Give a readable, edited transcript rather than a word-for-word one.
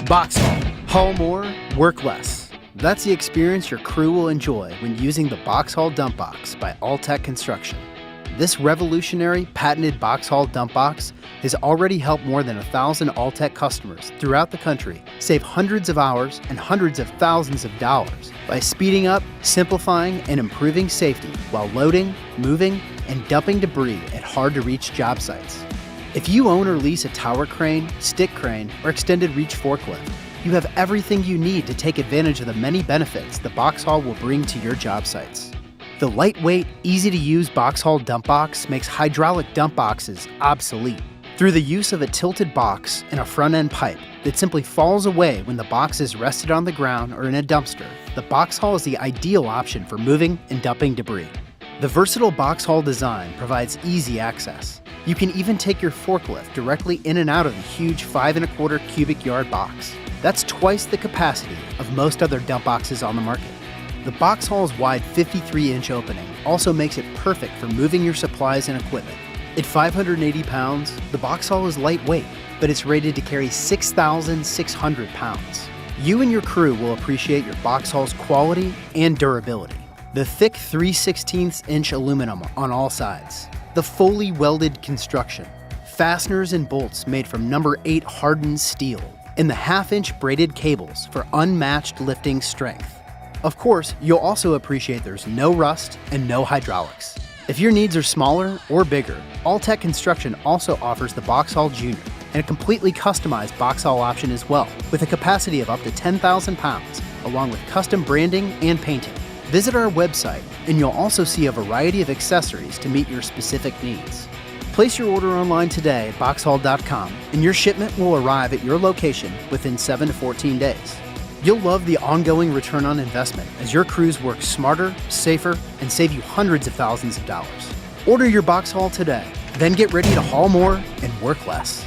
BOXHaul. Haul more, work less. That's the experience your crew will enjoy when using the BOXHaul dump box by AllTech Construction. This revolutionary, patented BOXHaul dump box has already helped more than 1,000 AllTech customers throughout the country save hundreds of hours and hundreds of thousands of dollars by speeding up, simplifying, and improving safety while loading, moving, and dumping debris at hard-to-reach job sites. If you own or lease a tower crane, stick crane, or extended reach forklift, you have everything you need to take advantage of the many benefits the BOXHaul will bring to your job sites. The lightweight, easy-to-use BOXHaul dump box makes hydraulic dump boxes obsolete through the use of a tilted box and a front-end pipe that simply falls away when the box is rested on the ground or in a dumpster. The BOXHaul is the ideal option for moving and dumping debris. The versatile BOXHaul design provides easy access. You can even take your forklift directly in and out of the huge 5¼ cubic yard box. That's twice the capacity of most other dump boxes on the market. The BOXHaul's wide 53-inch opening also makes it perfect for moving your supplies and equipment. At 580 pounds, the BOXHaul is lightweight, but it's rated to carry 6,600 pounds. You and your crew will appreciate your BOXHaul's quality and durability. The thick 3/16-inch aluminum on all sides, the fully welded construction, fasteners and bolts made from number 8 hardened steel, and the 1/2-inch braided cables for unmatched lifting strength. Of course, you'll also appreciate there's no rust and no hydraulics. If your needs are smaller or bigger, AllTech Construction also offers the BOXHaul Junior and a completely customized BOXHaul option as well, with a capacity of up to 10,000 pounds, along with custom branding and painting. Visit our website, and you'll also see a variety of accessories to meet your specific needs. Place your order online today at BOXHaul.com, and your shipment will arrive at your location within 7 to 14 days. You'll love the ongoing return on investment as your crews work smarter, safer, and save you hundreds of thousands of dollars. Order your BOXHaul today, then get ready to haul more and work less.